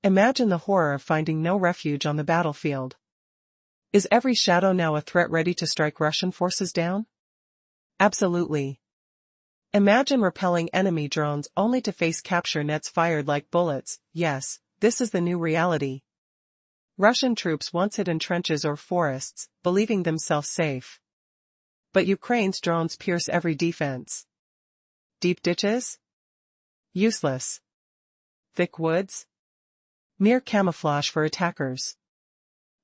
Imagine the horror of finding no refuge on the battlefield. Is every shadow now a threat ready to strike Russian forces down? Absolutely. Imagine repelling enemy drones only to face capture nets fired like bullets. Yes, this is the new reality. Russian troops once hid in trenches or forests, believing themselves safe. But Ukraine's drones pierce every defense. Deep ditches? Useless. Thick woods? Mere camouflage for attackers.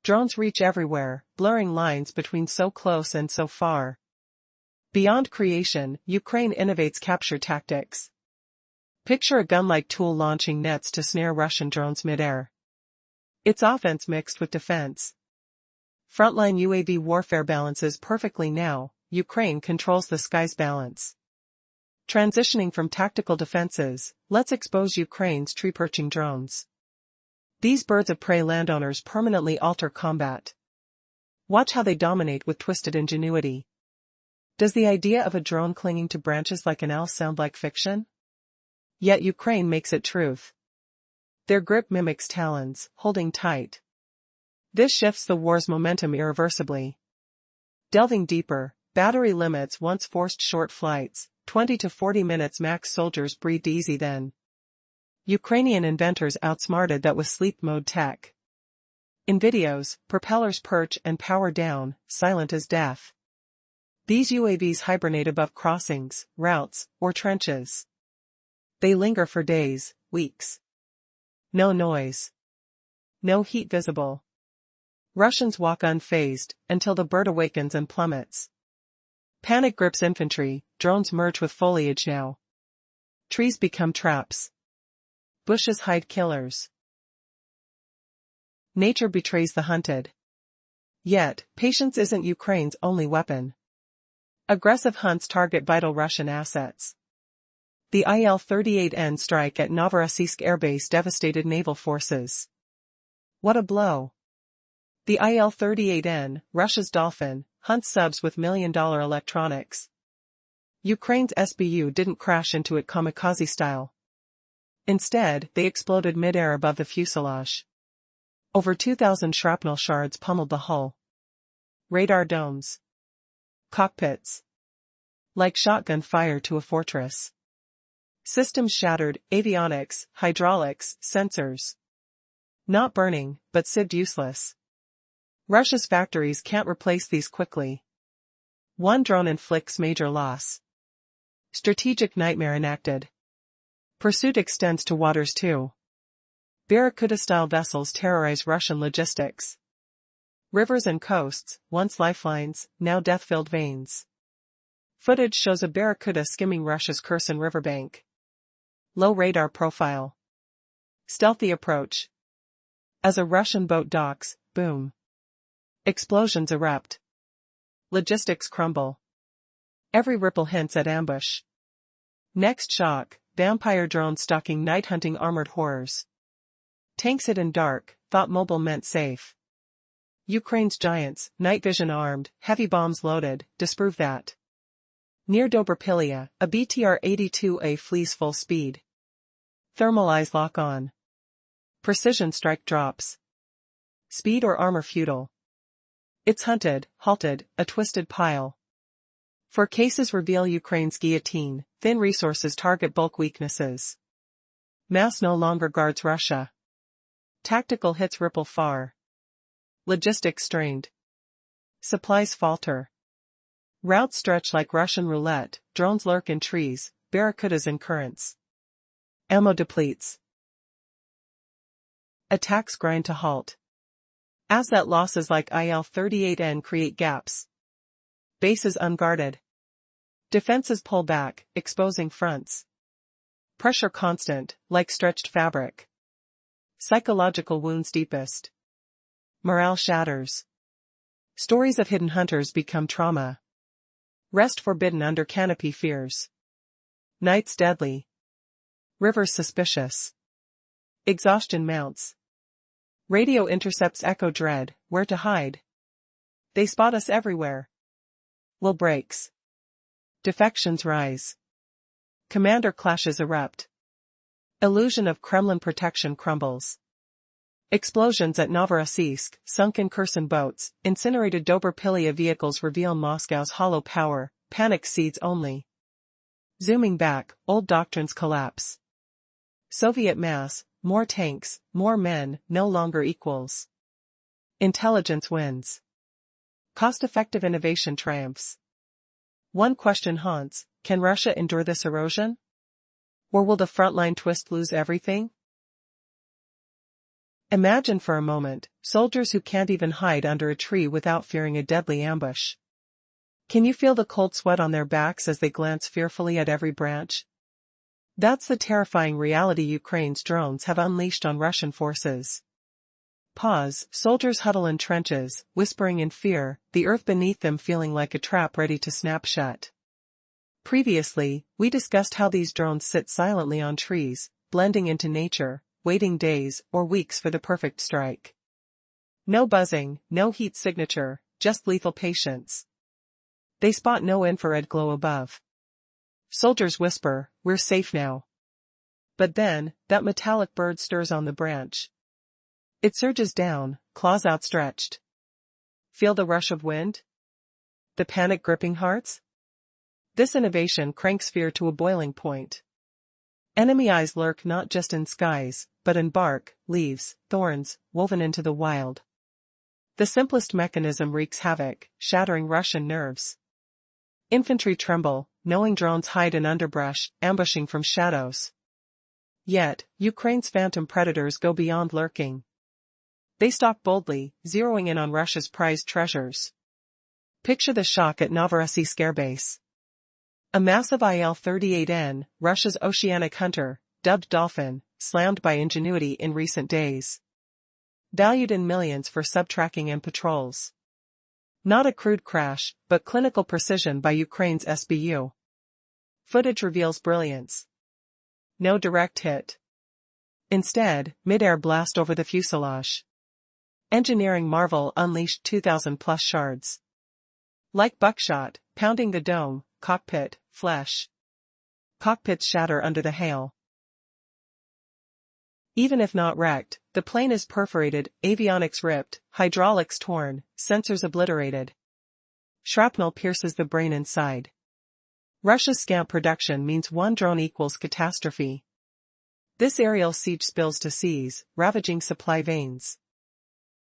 Drones reach everywhere, blurring lines between so close and so far. Beyond creation, Ukraine innovates capture tactics. Picture a gun-like tool launching nets to snare Russian drones mid-air. It's offense mixed with defense. Frontline UAV warfare balances perfectly now, Ukraine controls the sky's balance. Transitioning from tactical defenses, let's expose Ukraine's tree-perching drones. These birds of prey landowners permanently alter combat. Watch how they dominate with twisted ingenuity. Does the idea of a drone clinging to branches like an owl sound like fiction? Yet Ukraine makes it truth. Their grip mimics talons, holding tight. This shifts the war's momentum irreversibly. Delving deeper, battery limits once forced short flights, 20 to 40 minutes max. Soldiers breathed easy then. Ukrainian inventors outsmarted that with sleep mode tech. In videos, propellers perch and power down, silent as death. These UAVs hibernate above crossings, routes, or trenches. They linger for days, weeks. No noise. No heat visible. Russians walk unfazed, until the bird awakens and plummets. Panic grips infantry, drones merge with foliage now. Trees become traps. Bushes hide killers. Nature betrays the hunted. Yet, patience isn't Ukraine's only weapon. Aggressive hunts target vital Russian assets. The Il-38N strike at Novorossiysk airbase devastated naval forces. What a blow. The Il-38N, Russia's Dolphin, hunts subs with million-dollar electronics. Ukraine's SBU didn't crash into it kamikaze style. Instead, they exploded mid-air above the fuselage. Over 2,000 shrapnel shards pummeled the hull. Radar domes. Cockpits. Like shotgun fire to a fortress. Systems shattered, avionics, hydraulics, sensors. Not burning, but sieved useless. Russia's factories can't replace these quickly. One drone inflicts major loss. Strategic nightmare enacted. Pursuit extends to waters too. Barracuda-style vessels terrorize Russian logistics. Rivers and coasts, once lifelines, now death-filled veins. Footage shows a barracuda skimming Russia's Kherson riverbank. Low radar profile. Stealthy approach. As a Russian boat docks, boom. Explosions erupt. Logistics crumble. Every ripple hints at ambush. Next shock, vampire drones stalking night-hunting armored horrors. Tanks hidden dark, thought mobile meant safe. Ukraine's giants, night vision armed, heavy bombs loaded, disprove that. Near Dobropilya, a BTR-82A flees full speed. Thermal eyes lock on. Precision strike drops. Speed or armor futile. It's hunted, halted, a twisted pile. For cases reveal Ukraine's guillotine, thin resources target bulk weaknesses. Mass no longer guards Russia. Tactical hits ripple far. Logistics strained. Supplies falter. Routes stretch like Russian roulette, drones lurk in trees, barracudas in currents. Ammo depletes. Attacks grind to halt. Asset losses like Il-38N create gaps. Bases unguarded. Defenses pull back, exposing fronts. Pressure constant, like stretched fabric. Psychological wounds deepest. Morale shatters. Stories of hidden hunters become trauma. Rest forbidden under canopy fears. Nights deadly. Rivers suspicious. Exhaustion mounts. Radio intercepts echo dread, where to hide. They spot us everywhere. Will breaks. Defections rise. Commander clashes erupt. Illusion of Kremlin protection crumbles. Explosions at Novorossiysk, sunken Kherson boats, incinerated Dobrpilia vehicles reveal Moscow's hollow power, panic seeds only. Zooming back, old doctrines collapse. Soviet mass, more tanks, more men, no longer equals. Intelligence wins. Cost-effective innovation triumphs. One question haunts: can Russia endure this erosion? Or will the frontline twist lose everything? Imagine for a moment, soldiers who can't even hide under a tree without fearing a deadly ambush. Can you feel the cold sweat on their backs as they glance fearfully at every branch? That's the terrifying reality Ukraine's drones have unleashed on Russian forces. Pause, soldiers huddle in trenches, whispering in fear, the earth beneath them feeling like a trap ready to snap shut. Previously, we discussed how these drones sit silently on trees, blending into nature, waiting days or weeks for the perfect strike. No buzzing, no heat signature, just lethal patience. They spot no infrared glow above. Soldiers whisper, "We're safe now." But then, that metallic bird stirs on the branch. It surges down, claws outstretched. Feel the rush of wind? The panic gripping hearts? This innovation cranks fear to a boiling point. Enemy eyes lurk not just in skies, but in bark, leaves, thorns, woven into the wild. The simplest mechanism wreaks havoc, shattering Russian nerves. Infantry tremble, knowing drones hide in underbrush, ambushing from shadows. Yet, Ukraine's phantom predators go beyond lurking. They stalk boldly, zeroing in on Russia's prized treasures. Picture the shock at Novorossiysk airbase. A massive Il-38N, Russia's oceanic hunter, dubbed Dolphin, slammed by ingenuity in recent days. Valued in millions for subtracking and patrols. Not a crude crash, but clinical precision by Ukraine's SBU. Footage reveals brilliance. No direct hit. Instead, mid-air blast over the fuselage. Engineering marvel unleashed 2,000+ shards. Like buckshot, pounding the dome, cockpit, flesh. Cockpits shatter under the hail. Even if not wrecked, the plane is perforated, avionics ripped, hydraulics torn, sensors obliterated. Shrapnel pierces the brain inside. Russia's scant production means one drone equals catastrophe. This aerial siege spills to seas, ravaging supply veins.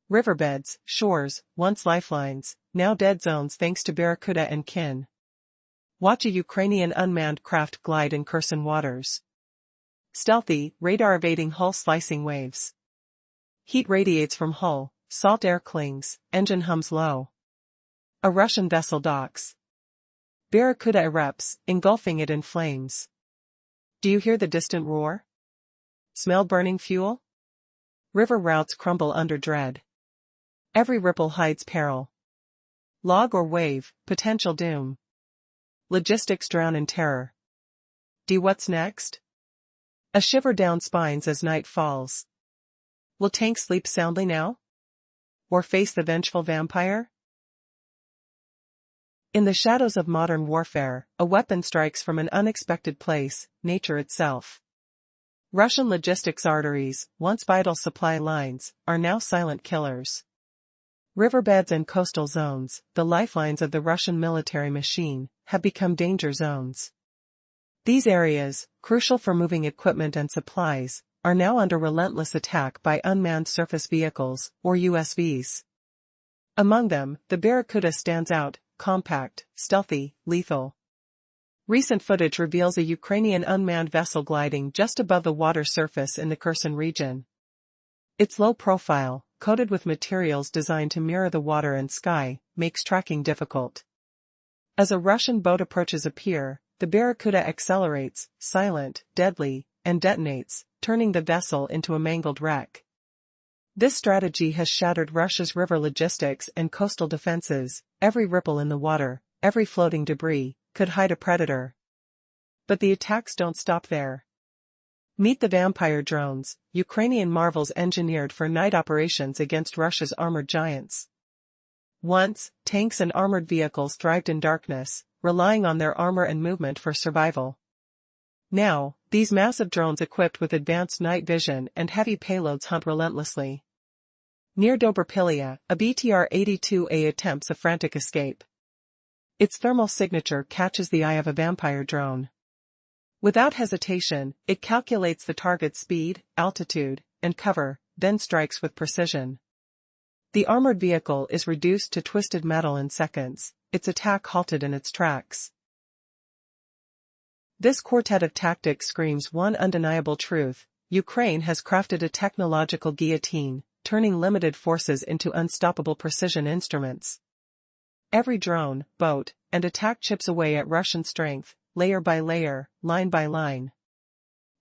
Riverbeds, shores, once lifelines, now dead zones thanks to Barracuda and kin. Watch a Ukrainian unmanned craft glide in Kherson waters. Stealthy, radar-evading hull-slicing waves. Heat radiates from hull, salt air clings, engine hums low. A Russian vessel docks. Barracuda erupts, engulfing it in flames. Do you hear the distant roar? Smell burning fuel? River routes crumble under dread. Every ripple hides peril. Log or wave, potential doom. Logistics drown in terror. What's next? A shiver down spines as night falls. Will tanks sleep soundly now? Or face the vengeful vampire? In the shadows of modern warfare, a weapon strikes from an unexpected place, nature itself. Russian logistics arteries, once vital supply lines, are now silent killers. Riverbeds and coastal zones, the lifelines of the Russian military machine, have become danger zones. These areas, crucial for moving equipment and supplies, are now under relentless attack by unmanned surface vehicles, or USVs. Among them, the Barracuda stands out, compact, stealthy, lethal. Recent footage reveals a Ukrainian unmanned vessel gliding just above the water surface in the Kherson region. Its low profile, coated with materials designed to mirror the water and sky, makes tracking difficult. As a Russian boat approaches a pier, the Barracuda accelerates, silent, deadly, and detonates, turning the vessel into a mangled wreck. This strategy has shattered Russia's river logistics and coastal defenses. Every ripple in the water, every floating debris, could hide a predator. But the attacks don't stop there. Meet the Vampire drones, Ukrainian marvels engineered for night operations against Russia's armored giants. Once, tanks and armored vehicles thrived in darkness, relying on their armor and movement for survival. Now, these massive drones equipped with advanced night vision and heavy payloads hunt relentlessly. Near Dobrpilia, a BTR-82A attempts a frantic escape. Its thermal signature catches the eye of a vampire drone. Without hesitation, it calculates the target's speed, altitude, and cover, then strikes with precision. The armored vehicle is reduced to twisted metal in seconds, its attack halted in its tracks. This quartet of tactics screams one undeniable truth: Ukraine has crafted a technological guillotine, turning limited forces into unstoppable precision instruments. Every drone, boat, and attack chips away at Russian strength, layer by layer, line by line.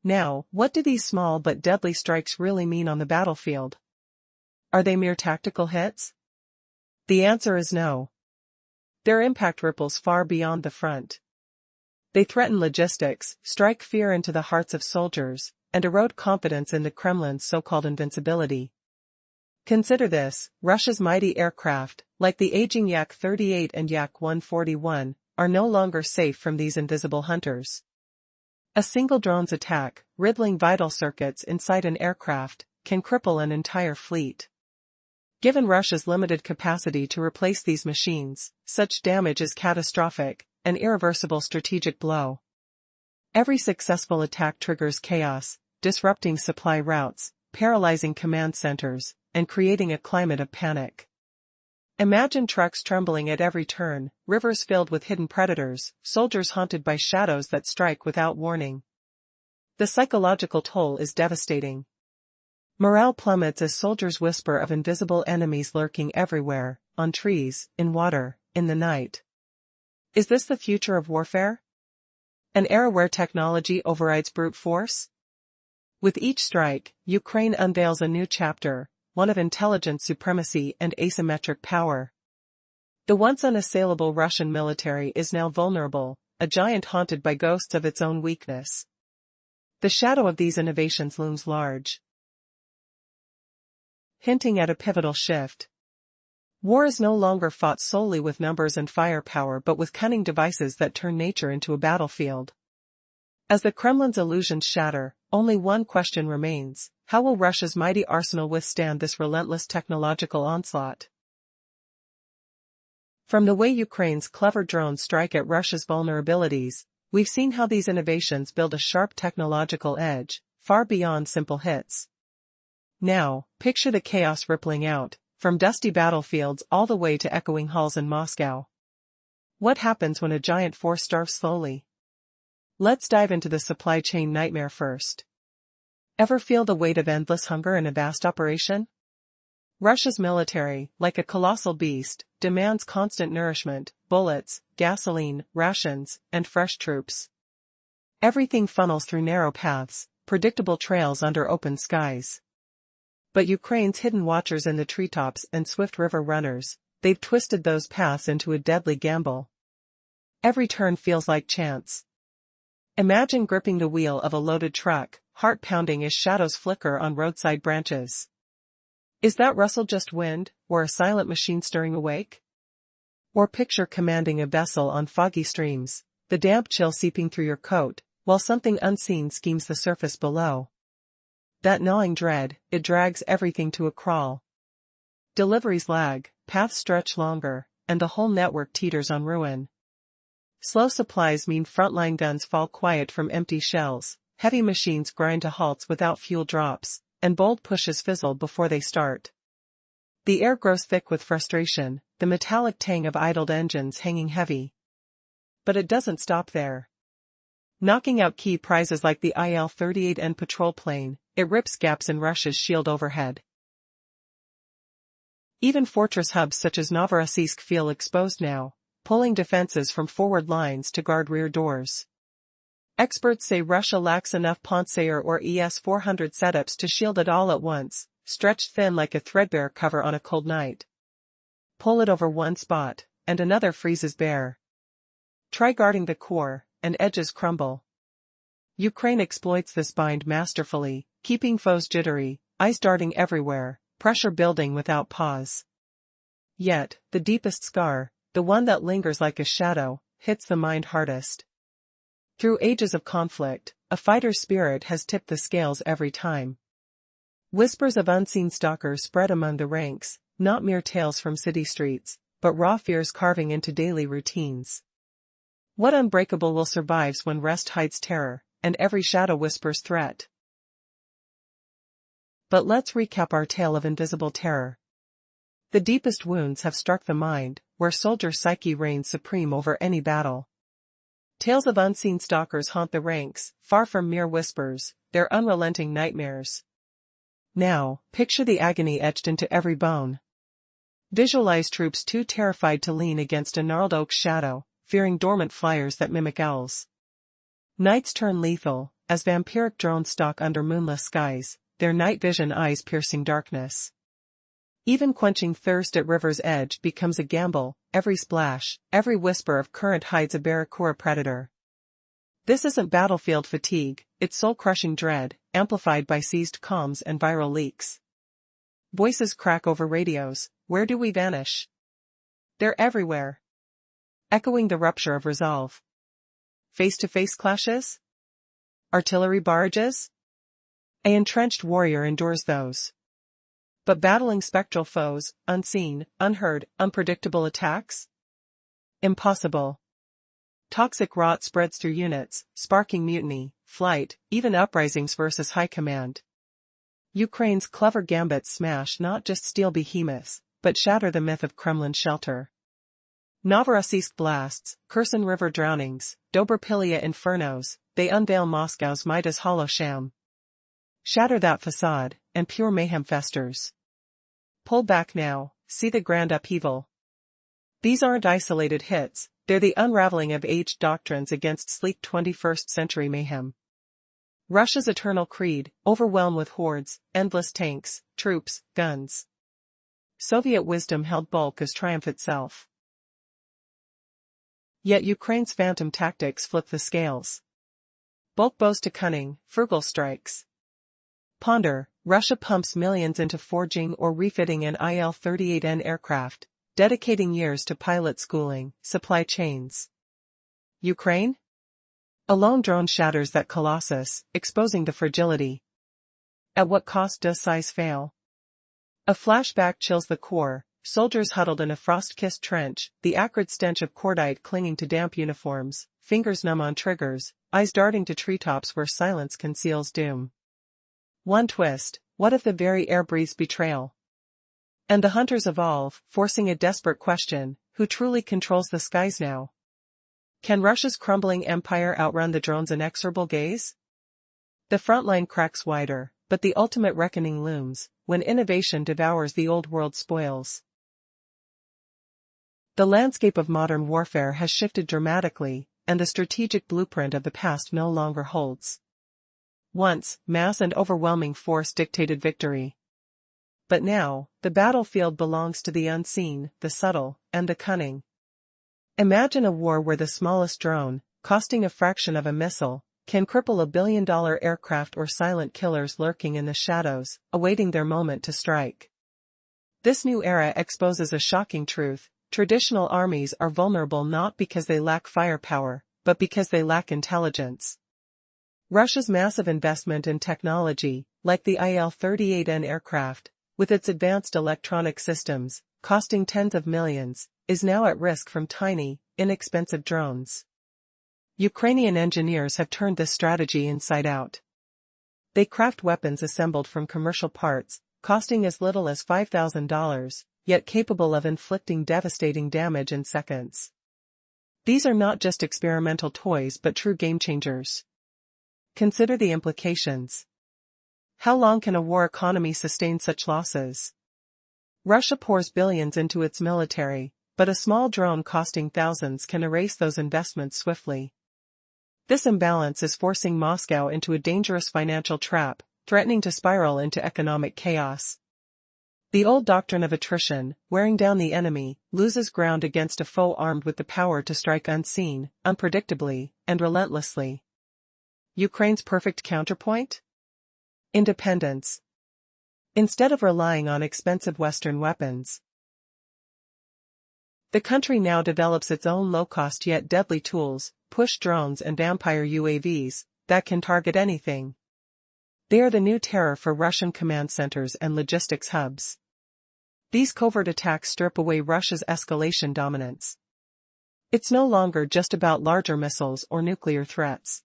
Now, what do these small but deadly strikes really mean on the battlefield? Are they mere tactical hits? The answer is no. Their impact ripples far beyond the front. They threaten logistics, strike fear into the hearts of soldiers, and erode confidence in the Kremlin's so-called invincibility. Consider this: Russia's mighty aircraft, like the aging Yak-38 and Yak-141, are no longer safe from these invisible hunters. A single drone's attack, riddling vital circuits inside an aircraft, can cripple an entire fleet. Given Russia's limited capacity to replace these machines, such damage is catastrophic, an irreversible strategic blow. Every successful attack triggers chaos, disrupting supply routes, paralyzing command centers, and creating a climate of panic. Imagine trucks trembling at every turn, rivers filled with hidden predators, soldiers haunted by shadows that strike without warning. The psychological toll is devastating. Morale plummets as soldiers whisper of invisible enemies lurking everywhere, on trees, in water, in the night. Is this the future of warfare? An era where technology overrides brute force? With each strike, Ukraine unveils a new chapter, one of intelligence supremacy and asymmetric power. The once unassailable Russian military is now vulnerable, a giant haunted by ghosts of its own weakness. The shadow of these innovations looms large, hinting at a pivotal shift. War is no longer fought solely with numbers and firepower but with cunning devices that turn nature into a battlefield. As the Kremlin's illusions shatter, only one question remains: how will Russia's mighty arsenal withstand this relentless technological onslaught? From the way Ukraine's clever drones strike at Russia's vulnerabilities, we've seen how these innovations build a sharp technological edge, far beyond simple hits. Now, picture the chaos rippling out, from dusty battlefields all the way to echoing halls in Moscow. What happens when a giant force starves slowly? Let's dive into the supply chain nightmare first. Ever feel the weight of endless hunger in a vast operation? Russia's military, like a colossal beast, demands constant nourishment: bullets, gasoline, rations, and fresh troops. Everything funnels through narrow paths, predictable trails under open skies. But Ukraine's hidden watchers in the treetops and swift river runners, they've twisted those paths into a deadly gamble. Every turn feels like chance. Imagine gripping the wheel of a loaded truck, heart pounding as shadows flicker on roadside branches. Is that rustle just wind, or a silent machine stirring a wake? Or picture commanding a vessel on foggy streams, the damp chill seeping through your coat, while something unseen schemes the surface below. That gnawing dread, it drags everything to a crawl. Deliveries lag, paths stretch longer, and the whole network teeters on ruin. Slow supplies mean frontline guns fall quiet from empty shells, heavy machines grind to halts without fuel drops, and bold pushes fizzle before they start. The air grows thick with frustration, the metallic tang of idled engines hanging heavy. But it doesn't stop there. Knocking out key prizes like the Il-38N patrol plane, it rips gaps in Russia's shield overhead. Even fortress hubs such as Novorossiysk feel exposed now, pulling defenses from forward lines to guard rear doors. Experts say Russia lacks enough Pantsir or ES-400 setups to shield it all at once, stretched thin like a threadbare cover on a cold night. Pull it over one spot, and another freezes bare. Try guarding the core, and edges crumble. Ukraine exploits this bind masterfully, keeping foes jittery, ice darting everywhere, pressure building without pause. Yet, the deepest scar, the one that lingers like a shadow, hits the mind hardest. Through ages of conflict, a fighter's spirit has tipped the scales every time. Whispers of unseen stalkers spread among the ranks, not mere tales from city streets, but raw fears carving into daily routines. What unbreakable will survives when rest hides terror, and every shadow whispers threat? But let's recap our tale of invisible terror. The deepest wounds have struck the mind, where soldier psyche reigns supreme over any battle. Tales of unseen stalkers haunt the ranks, far from mere whispers, they're unrelenting nightmares. Now, picture the agony etched into every bone. Visualize troops too terrified to lean against a gnarled oak's shadow, fearing dormant flyers that mimic owls. Nights turn lethal, as vampiric drones stalk under moonless skies, their night vision eyes piercing darkness. Even quenching thirst at river's edge becomes a gamble, every splash, every whisper of current hides a barracuda predator. This isn't battlefield fatigue, it's soul-crushing dread, amplified by seized comms and viral leaks. Voices crack over radios, where do we vanish? They're everywhere. Echoing the rupture of resolve. Face-to-face clashes? Artillery barrages? An entrenched warrior endures those. But battling spectral foes, unseen, unheard, unpredictable attacks? Impossible. Toxic rot spreads through units, sparking mutiny, flight, even uprisings versus high command. Ukraine's clever gambits smash not just steel behemoths, but shatter the myth of Kremlin shelter. Novorossiysk blasts, Kherson River drownings, Dobrpilia infernos, they unveil Moscow's Midas hollow sham. Shatter that facade, and pure mayhem festers. Pull back now, see the grand upheaval. These aren't isolated hits, they're the unraveling of aged doctrines against sleek 21st century mayhem. Russia's eternal creed, overwhelmed with hordes, endless tanks, troops, guns. Soviet wisdom held bulk as triumph itself. Yet Ukraine's phantom tactics flip the scales. Bulk bows to cunning, frugal strikes. Ponder, Russia pumps millions into forging or refitting an Il-38N aircraft, dedicating years to pilot schooling, supply chains. Ukraine? A lone drone shatters that colossus, exposing the fragility. At what cost does size fail? A flashback chills the core, soldiers huddled in a frost-kissed trench, the acrid stench of cordite clinging to damp uniforms, fingers numb on triggers, eyes darting to treetops where silence conceals doom. One twist, what if the very air breathes betrayal? And the hunters evolve, forcing a desperate question, who truly controls the skies now? Can Russia's crumbling empire outrun the drone's inexorable gaze? The front line cracks wider, but the ultimate reckoning looms, when innovation devours the old world's spoils. The landscape of modern warfare has shifted dramatically, and the strategic blueprint of the past no longer holds. Once, mass and overwhelming force dictated victory. But now, the battlefield belongs to the unseen, the subtle, and the cunning. Imagine a war where the smallest drone, costing a fraction of a missile, can cripple a billion-dollar aircraft or silent killers lurking in the shadows, awaiting their moment to strike. This new era exposes a shocking truth: traditional armies are vulnerable not because they lack firepower, but because they lack intelligence. Russia's massive investment in technology, like the Il-38N aircraft, with its advanced electronic systems, costing tens of millions, is now at risk from tiny, inexpensive drones. Ukrainian engineers have turned this strategy inside out. They craft weapons assembled from commercial parts, costing as little as $5,000, yet capable of inflicting devastating damage in seconds. These are not just experimental toys but true game-changers. Consider the implications. How long can a war economy sustain such losses? Russia pours billions into its military, but a small drone costing thousands can erase those investments swiftly. This imbalance is forcing Moscow into a dangerous financial trap, threatening to spiral into economic chaos. The old doctrine of attrition, wearing down the enemy, loses ground against a foe armed with the power to strike unseen, unpredictably, and relentlessly. Ukraine's perfect counterpoint? Independence. Instead of relying on expensive Western weapons, the country now develops its own low-cost yet deadly tools, push drones and vampire UAVs, that can target anything. They are the new terror for Russian command centers and logistics hubs. These covert attacks strip away Russia's escalation dominance. It's no longer just about larger missiles or nuclear threats.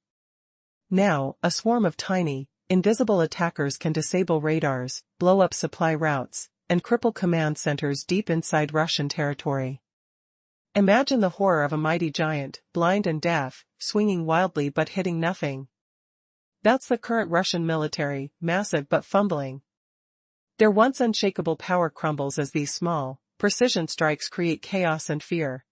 Now, a swarm of tiny, invisible attackers can disable radars, blow up supply routes, and cripple command centers deep inside Russian territory. Imagine the horror of a mighty giant, blind and deaf, swinging wildly but hitting nothing. That's the current Russian military, massive but fumbling. Their once unshakable power crumbles as these small, precision strikes create chaos and fear.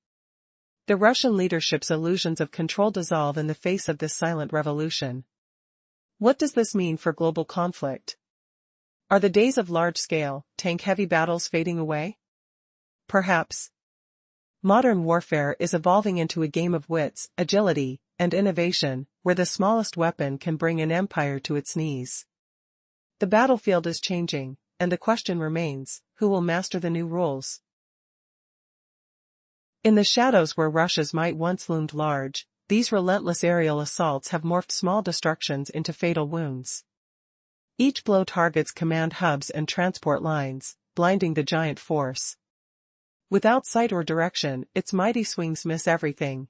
The Russian leadership's illusions of control dissolve in the face of this silent revolution. What does this mean for global conflict? Are the days of large-scale, tank-heavy battles fading away? Perhaps. Modern warfare is evolving into a game of wits, agility, and innovation, where the smallest weapon can bring an empire to its knees. The battlefield is changing, and the question remains, who will master the new rules? In the shadows where Russia's might once loomed large, these relentless aerial assaults have morphed small destructions into fatal wounds. Each blow targets command hubs and transport lines, blinding the giant force. Without sight or direction, its mighty swings miss everything.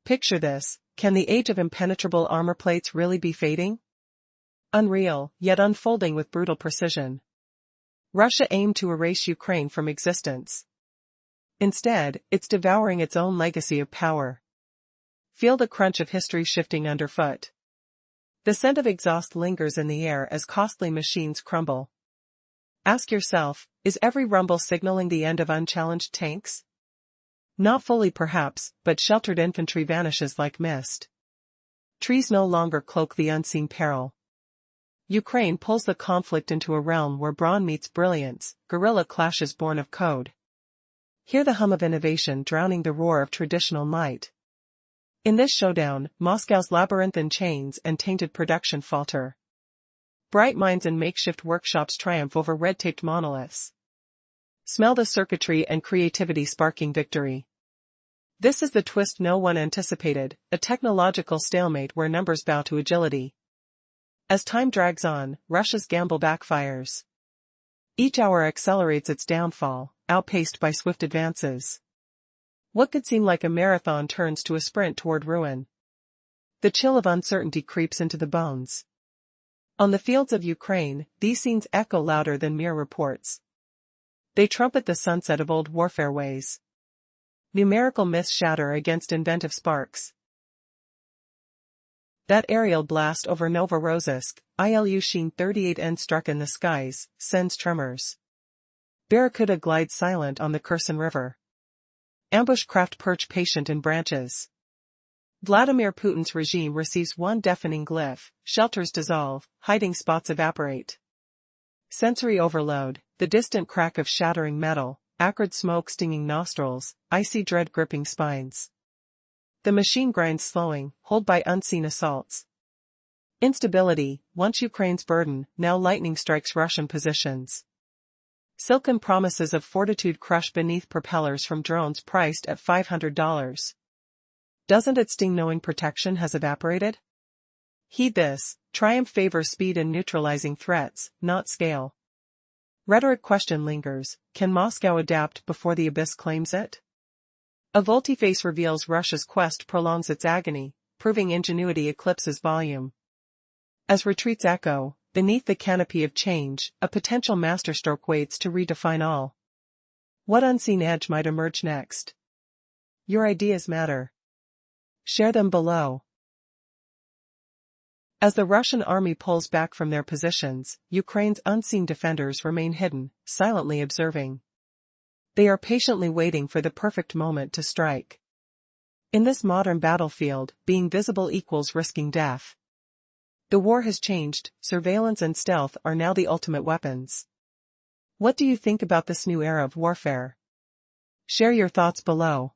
Picture this: can the age of impenetrable armor plates really be fading? Unreal, yet unfolding with brutal precision. Russia aimed to erase Ukraine from existence. Instead, it's devouring its own legacy of power. Feel the crunch of history shifting underfoot. The scent of exhaust lingers in the air as costly machines crumble. Ask yourself, is every rumble signaling the end of unchallenged tanks? Not fully perhaps, but sheltered infantry vanishes like mist. Trees no longer cloak the unseen peril. Ukraine pulls the conflict into a realm where brawn meets brilliance, guerrilla clashes born of code. Hear the hum of innovation drowning the roar of traditional might. In this showdown, Moscow's labyrinthine chains and tainted production falter. Bright minds and makeshift workshops triumph over red-taped monoliths. Smell the circuitry and creativity sparking victory. This is the twist no one anticipated, a technological stalemate where numbers bow to agility. As time drags on, Russia's gamble backfires. Each hour accelerates its downfall, outpaced by swift advances. What could seem like a marathon turns to a sprint toward ruin. The chill of uncertainty creeps into the bones. On the fields of Ukraine, these scenes echo louder than mere reports. They trumpet the sunset of old warfare ways. Numerical myths shatter against inventive sparks. That aerial blast over Novorossiysk, Ilyushin 38N struck in the skies, sends tremors. Barracuda glides silent on the Kherson River. Ambush craft perch patient in branches. Vladimir Putin's regime receives one deafening glyph, shelters dissolve, hiding spots evaporate. Sensory overload, the distant crack of shattering metal, acrid smoke stinging nostrils, icy dread gripping spines. The machine grinds slowing, hold by unseen assaults. Instability, once Ukraine's burden, now lightning strikes Russian positions. Silken promises of fortitude crush beneath propellers from drones priced at $500. Doesn't it sting knowing protection has evaporated? Heed this: triumph favors speed in neutralizing threats, not scale. Rhetoric question lingers: can Moscow adapt before the abyss claims it? A volte-face reveals Russia's quest prolongs its agony, proving ingenuity eclipses volume. As retreats echo, beneath the canopy of change, a potential masterstroke waits to redefine all. What unseen edge might emerge next? Your ideas matter. Share them below. As the Russian army pulls back from their positions, Ukraine's unseen defenders remain hidden, silently observing. They are patiently waiting for the perfect moment to strike. In this modern battlefield, being visible equals risking death. The war has changed, surveillance and stealth are now the ultimate weapons. What do you think about this new era of warfare? Share your thoughts below.